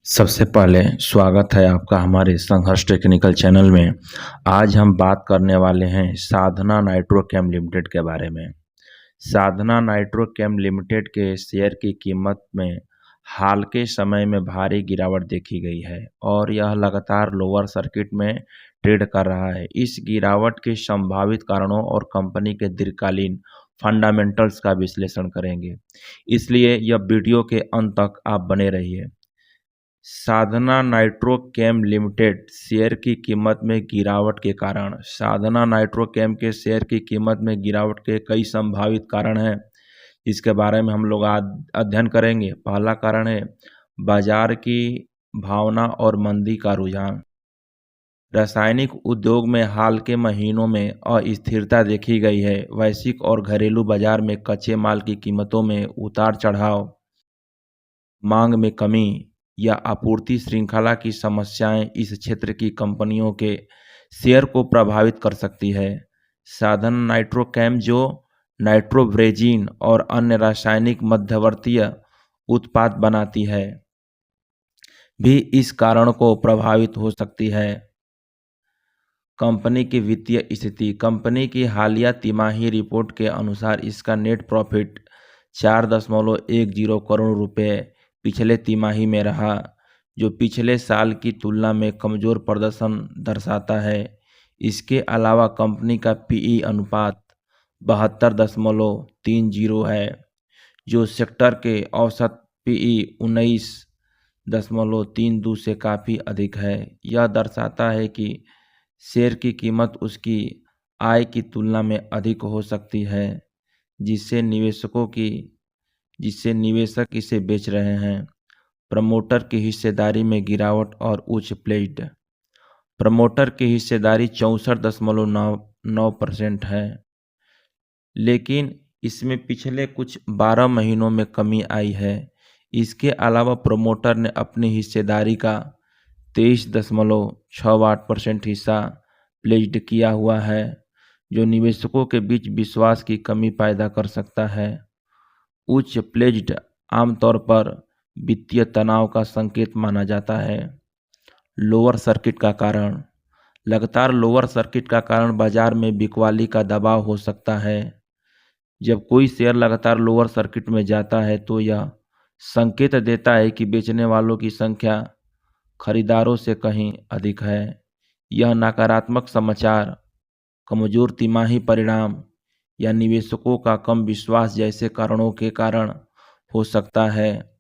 सबसे पहले स्वागत है आपका हमारे संघर्ष टेक्निकल चैनल में। आज हम बात करने वाले हैं साधना नाइट्रोकेम लिमिटेड के बारे में। साधना नाइट्रोकेम लिमिटेड के शेयर की कीमत में हाल के समय में भारी गिरावट देखी गई है और यह लगातार लोअर सर्किट में ट्रेड कर रहा है। इस गिरावट के संभावित कारणों और कंपनी के दीर्घकालीन फंडामेंटल्स का विश्लेषण करेंगे, इसलिए यह वीडियो के अंत तक आप बने रहिए। साधना नाइट्रोकेम लिमिटेड शेयर की कीमत में गिरावट के कारण। साधना नाइट्रोकेम के शेयर की कीमत में गिरावट के कई संभावित कारण हैं, इसके बारे में हम लोग आज अध्ययन करेंगे। पहला कारण है बाजार की भावना और मंदी का रुझान। रासायनिक उद्योग में हाल के महीनों में अस्थिरता देखी गई है। वैश्विक और घरेलू बाजार में कच्चे माल की कीमतों में उतार चढ़ाव, मांग में कमी या आपूर्ति श्रृंखला की समस्याएं इस क्षेत्र की कंपनियों के शेयर को प्रभावित कर सकती है। साधन नाइट्रोकेम, जो नाइट्रोब्रेजिन और अन्य रासायनिक मध्यवर्तीय उत्पाद बनाती है, भी इस कारण को प्रभावित हो सकती है। कंपनी की वित्तीय स्थिति। कंपनी की हालिया तिमाही रिपोर्ट के अनुसार इसका नेट प्रॉफिट 4.10 करोड़ रुपए पिछले तिमाही में रहा, जो पिछले साल की तुलना में कमज़ोर प्रदर्शन दर्शाता है। इसके अलावा कंपनी का पीई अनुपात 72.30 है, जो सेक्टर के औसत पीई 19.32 से काफ़ी अधिक है। यह दर्शाता है कि शेयर की कीमत उसकी आय की तुलना में अधिक हो सकती है, जिससे निवेशक इसे बेच रहे हैं। प्रमोटर की हिस्सेदारी में गिरावट और उच्च प्लेज्ड। प्रमोटर की हिस्सेदारी 64.9% है, लेकिन इसमें पिछले कुछ 12 महीनों में कमी आई है। इसके अलावा प्रमोटर ने अपनी हिस्सेदारी का 23.68% हिस्सा प्लेज्ड किया हुआ है, जो निवेशकों के बीच विश्वास की कमी पैदा कर सकता है। उच्च प्लेज्ड आमतौर पर वित्तीय तनाव का संकेत माना जाता है। लोअर सर्किट का कारण। लगातार लोअर सर्किट का कारण बाजार में बिकवाली का दबाव हो सकता है। जब कोई शेयर लगातार लोअर सर्किट में जाता है तो यह संकेत देता है कि बेचने वालों की संख्या खरीदारों से कहीं अधिक है। यह नकारात्मक समाचार, कमजोर तिमाही परिणाम या निवेशकों का कम विश्वास जैसे कारणों के कारण हो सकता है।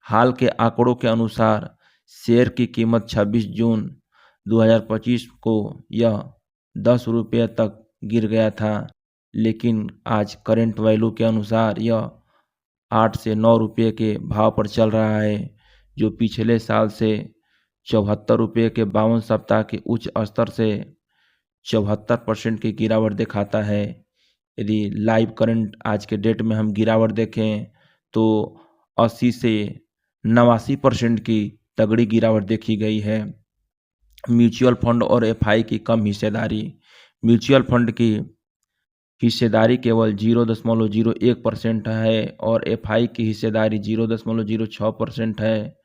हाल के आंकड़ों के अनुसार शेयर की कीमत 26 जून 2025 को यह 10 रुपये तक गिर गया था, लेकिन आज करंट वैल्यू के अनुसार यह 8 से 9 रुपये के भाव पर चल रहा है, जो पिछले साल से 74 रुपये के 52 सप्ताह के उच्च स्तर से 74% की गिरावट दिखाता है। यदि लाइव करंट आज के डेट में हम गिरावट देखें तो 80 से 89% की तगड़ी गिरावट देखी गई है। म्यूचुअल फंड और एफआई की कम हिस्सेदारी। म्यूचुअल फंड की हिस्सेदारी केवल 0.01% है और एफआई की हिस्सेदारी 0.06% है,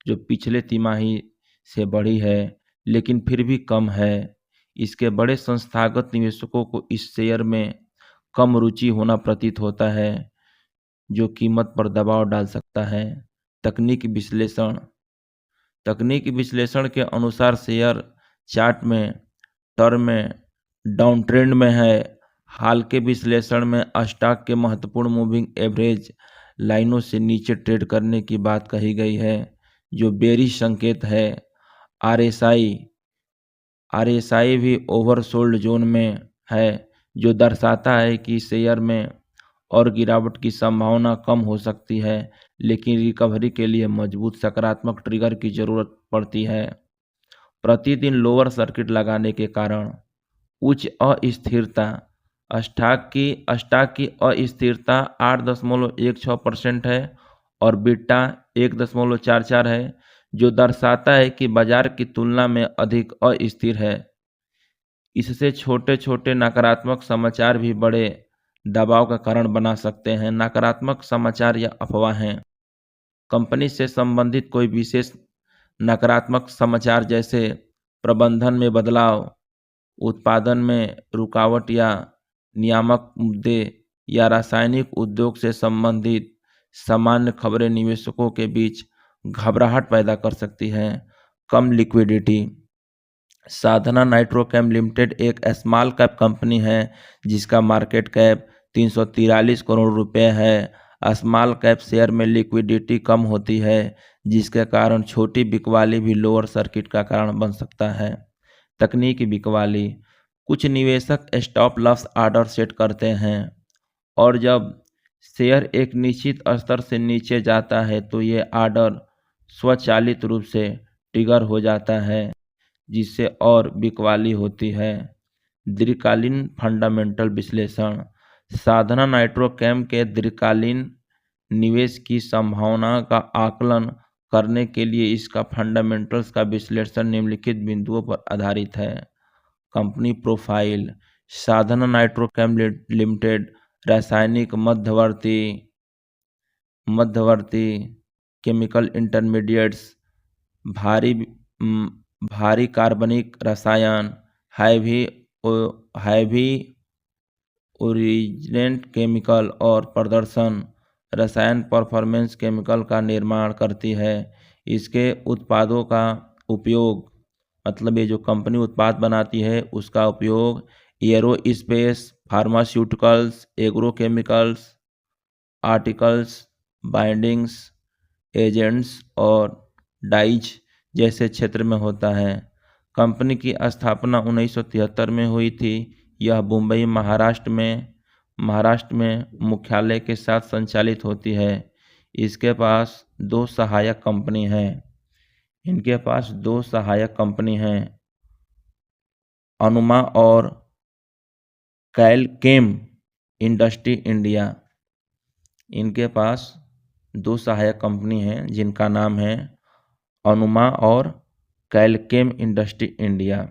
जो पिछले तिमाही से बढ़ी है, लेकिन फिर भी कम है। इसके बड़े संस्थागत निवेशकों को इस शेयर में कम रुचि होना प्रतीत होता है, जो कीमत पर दबाव डाल सकता है। तकनीकी विश्लेषण। तकनीकी विश्लेषण के अनुसार शेयर चार्ट में टर्म में डाउन ट्रेंड में है। हाल के विश्लेषण में स्टॉक के महत्वपूर्ण मूविंग एवरेज लाइनों से नीचे ट्रेड करने की बात कही गई है, जो बेरिश संकेत है। आरएसआई भी ओवरसोल्ड जोन में है, जो दर्शाता है कि शेयर में और गिरावट की संभावना कम हो सकती है, लेकिन रिकवरी के लिए मजबूत सकारात्मक ट्रिगर की जरूरत पड़ती है। प्रतिदिन लोअर सर्किट लगाने के कारण। उच्च अस्थिरता। स्टॉक की अस्थिरता 8.16% है और बीटा 1.44 है, जो दर्शाता है कि बाजार की तुलना में अधिक अस्थिर है। इससे छोटे छोटे नकारात्मक समाचार भी बड़े दबाव का कारण बना सकते हैं। नकारात्मक समाचार या अफवाहें। कंपनी से संबंधित कोई विशेष नकारात्मक समाचार जैसे प्रबंधन में बदलाव, उत्पादन में रुकावट या नियामक मुद्दे या रासायनिक उद्योग से संबंधित सामान्य खबरें निवेशकों के बीच घबराहट पैदा कर सकती हैं। कम लिक्विडिटी। साधना नाइट्रोकेम लिमिटेड एक स्मॉल कैप कंपनी है जिसका मार्केट कैप 343 करोड़ रुपए है। स्मॉल कैप शेयर में लिक्विडिटी कम होती है जिसके कारण छोटी बिकवाली भी लोअर सर्किट का कारण बन सकता है। तकनीकी बिकवाली। कुछ निवेशक स्टॉप लॉस ऑर्डर सेट करते हैं और जब शेयर एक निश्चित स्तर से नीचे जाता है तो ये ऑर्डर स्वचालित रूप से ट्रिगर हो जाता है जिससे और बिकवाली होती है। दीर्घकालीन फंडामेंटल विश्लेषण। साधना नाइट्रोकेम के दीर्घकालीन निवेश की संभावना का आकलन करने के लिए इसका फंडामेंटल्स का विश्लेषण निम्नलिखित बिंदुओं पर आधारित है। Company profile. Sadhana Nitrochem Limited रासायनिक मध्यवर्ती केमिकल इंटरमीडिएट्स, भारी कार्बनिक रसायन, हैवी ओरिजिनेंट केमिकल और प्रदर्शन रसायन परफॉर्मेंस केमिकल का निर्माण करती है। इसके उत्पादों का उपयोग मतलब ये जो कंपनी उत्पाद बनाती है उसका उपयोग aerospace, pharmaceuticals, agrochemicals, articles, bindings agents और डाइज जैसे क्षेत्र में होता है। कंपनी की स्थापना 1973 में हुई थी। यह मुंबई महाराष्ट्र में मुख्यालय के साथ संचालित होती है। इसके पास दो सहायक कंपनी हैं, अनुमा और कैलकेम इंडस्ट्री इंडिया। इनके पास दो सहायक कंपनी हैं जिनका नाम है अनुमा और कैलकेम इंडस्ट्री इंडिया।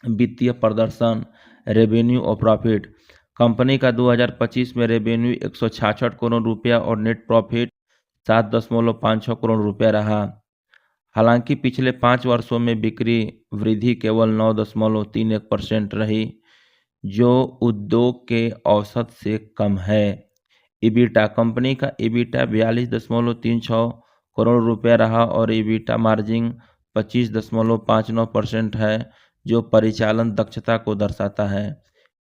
वित्तीय प्रदर्शन, रेवेन्यू और प्रॉफिट। कंपनी का 2025 में रेवेन्यू 166 करोड़ रुपया और नेट प्रॉफिट 7.56 करोड़ रुपया रहा। हालांकि पिछले 5 वर्षों में बिक्री वृद्धि केवल 9.31% रही, जो उद्योग के औसत से कम है। ईबिटा। कंपनी का ईबिटा 42.36 करोड़ रुपया रहा और ईबिटा मार्जिन 25.59% है, जो परिचालन दक्षता को दर्शाता है।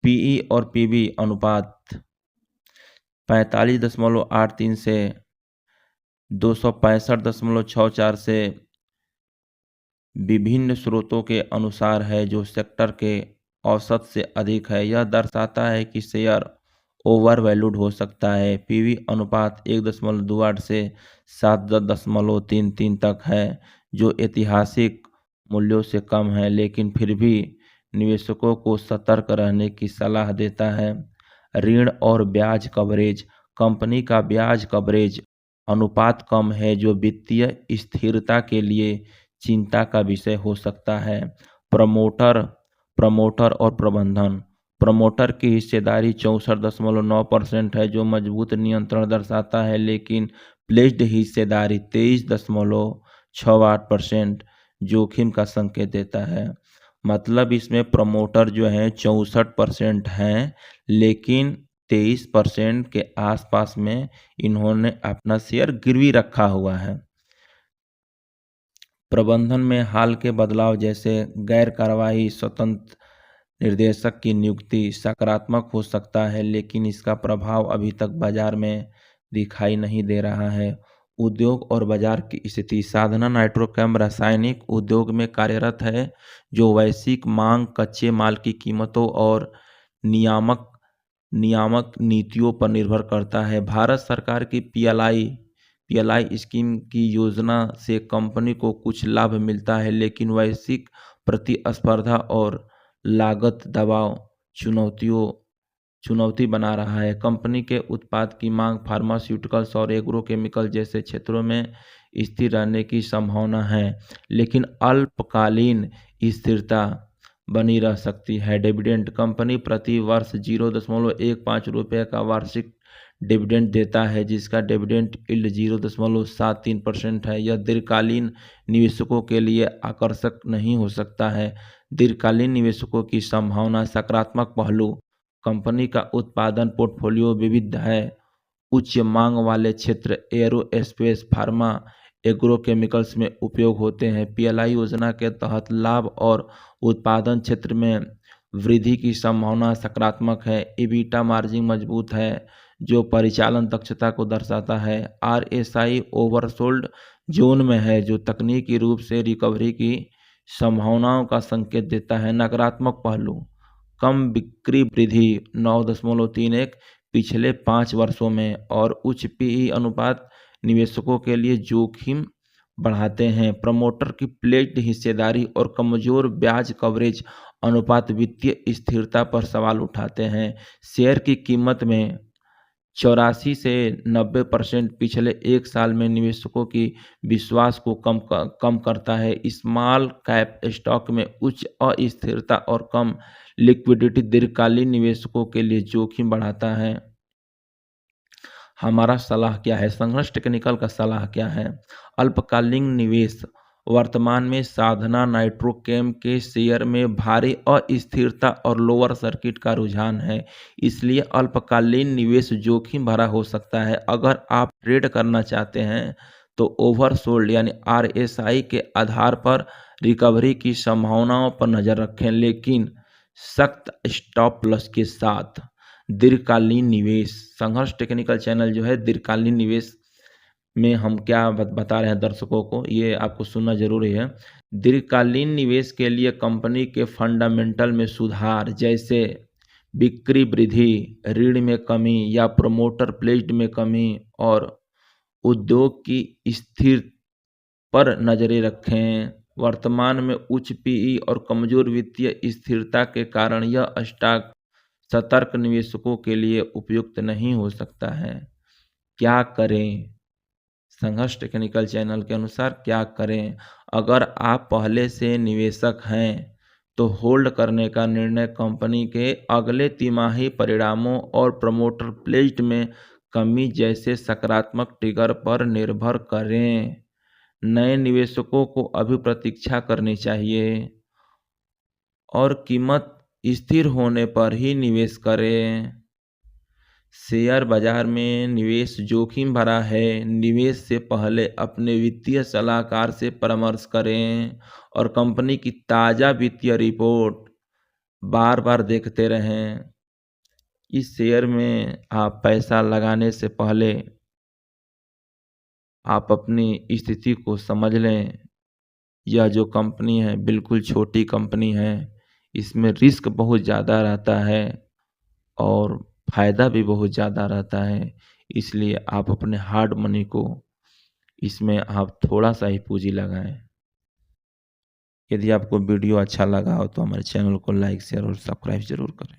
पीई और पीबी अनुपात 45.83 से 265.64 से विभिन्न स्रोतों के अनुसार है, जो सेक्टर के औसत से अधिक है। यह दर्शाता है कि शेयर ओवर वैल्यूड हो सकता है। पीवी अनुपात 1.28 से 7.33 तक है, जो ऐतिहासिक मूल्यों से कम है, लेकिन फिर भी निवेशकों को सतर्क रहने की सलाह देता है। ऋण और ब्याज कवरेज। कंपनी का ब्याज कवरेज अनुपात कम है, जो वित्तीय स्थिरता के लिए चिंता का विषय हो सकता है। प्रमोटर और प्रबंधन। प्रमोटर की हिस्सेदारी 64.9% है, जो मजबूत नियंत्रण दर्शाता है, लेकिन प्लेज्ड हिस्सेदारी 23.68% जोखिम का संकेत देता है। मतलब इसमें प्रमोटर जो है 64% हैं, लेकिन 23% के आसपास में इन्होंने अपना शेयर गिरवी रखा हुआ है। प्रबंधन में हाल के बदलाव जैसे गैर कार्यवाही स्वतंत्र निर्देशक की नियुक्ति सकारात्मक हो सकता है, लेकिन इसका प्रभाव अभी तक बाजार में दिखाई नहीं दे रहा है। उद्योग और बाजार की स्थिति। साधना नाइट्रोकेम रासायनिक उद्योग में कार्यरत है, जो वैश्विक मांग, कच्चे माल की कीमतों और नियामक नीतियों पर निर्भर करता है। भारत सरकार की पीएलआई स्कीम की योजना से कंपनी को कुछ लाभ मिलता है, लेकिन वैश्विक प्रतिस्पर्धा और लागत दबाव चुनौती बना रहा है। कंपनी के उत्पाद की मांग फार्मास्यूटिकल्स और एग्रोकेमिकल जैसे क्षेत्रों में स्थिर रहने की संभावना है, लेकिन अल्पकालीन स्थिरता बनी रह सकती है। डिविडेंड। कंपनी प्रति वर्ष 0.15 रुपये का वार्षिक डिविडेंड देता है, जिसका डिविडेंड यील्ड 0.73% है। यह दीर्घकालीन निवेशकों के लिए आकर्षक नहीं हो सकता है। दीर्घकालीन निवेशकों की संभावना सकारात्मक पहलू: कंपनी का उत्पादन पोर्टफोलियो विविध है। उच्च मांग वाले क्षेत्र एरोस्पेस, फार्मा, एग्रोकेमिकल्स में उपयोग होते हैं। पीएलआई योजना के तहत लाभ और उत्पादन क्षेत्र में वृद्धि की संभावना सकारात्मक है। EBITDA मार्जिन मजबूत है, जो परिचालन दक्षता को दर्शाता है। RSI ओवरसोल्ड जोन में है, जो तकनीकी रूप से रिकवरी की संभावनाओं का संकेत देता है। नकारात्मक पहलू: कम बिक्री वृद्धि 9.31 पिछले 5 वर्षों में और उच्च पीई अनुपात निवेशकों के लिए जोखिम बढ़ाते हैं। प्रमोटर की प्लेज्ड हिस्सेदारी और कमजोर ब्याज कवरेज अनुपात वित्तीय स्थिरता पर सवाल उठाते हैं। शेयर की कीमत में 84 से 90% पिछले 1 साल में निवेशकों की विश्वास को कम करता है। स्मॉल कैप स्टॉक में उच्च अस्थिरता और कम लिक्विडिटी दीर्घकालीन निवेशकों के लिए जोखिम बढ़ाता है। हमारा सलाह क्या है? संघर्ष टेक्निकल का सलाह क्या है? अल्पकालीन निवेश: वर्तमान में साधना नाइट्रोकेम के शेयर में भारी अस्थिरता और लोअर सर्किट का रुझान है, इसलिए अल्पकालीन निवेश जोखिम भरा हो सकता है। अगर आप ट्रेड करना चाहते हैं तो ओवरसोल्ड यानी RSI के आधार पर रिकवरी की संभावनाओं पर नजर रखें, लेकिन सख्त स्टॉप लॉस के साथ। दीर्घकालीन निवेश: संघर्ष टेक्निकल चैनल जो है, दीर्घकालीन निवेश में हम क्या बता रहे हैं दर्शकों को, ये आपको सुनना जरूरी है। दीर्घकालीन निवेश के लिए कंपनी के फंडामेंटल में सुधार, जैसे बिक्री वृद्धि, ऋण में कमी या प्रमोटर प्लेज्ड में कमी, और उद्योग की स्थिर पर नजरें रखें। वर्तमान में उच्च पीई और कमजोर वित्तीय स्थिरता के कारण यह स्टॉक सतर्क निवेशकों के लिए उपयुक्त नहीं हो सकता है। क्या करें? संघर्ष टेक्निकल चैनल के अनुसार क्या करें? अगर आप पहले से निवेशक हैं तो होल्ड करने का निर्णय कंपनी के अगले तिमाही परिणामों और प्रमोटर प्लेज्ड में कमी जैसे सकारात्मक ट्रिगर पर निर्भर करें। नए निवेशकों को अभी प्रतीक्षा करनी चाहिए और कीमत स्थिर होने पर ही निवेश करें। शेयर बाजार में निवेश जोखिम भरा है। निवेश से पहले अपने वित्तीय सलाहकार से परामर्श करें और कंपनी की ताज़ा वित्तीय रिपोर्ट बार बार देखते रहें। इस शेयर में आप पैसा लगाने से पहले आप अपनी स्थिति को समझ लें। यह जो कंपनी है बिल्कुल छोटी कंपनी है, इसमें रिस्क बहुत ज़्यादा रहता है और फ़ायदा भी बहुत ज़्यादा रहता है, इसलिए आप अपने हार्ड मनी को इसमें आप थोड़ा सा ही पूंजी लगाएं। यदि आपको वीडियो अच्छा लगा हो तो हमारे चैनल को लाइक, शेयर और सब्सक्राइब जरूर करें।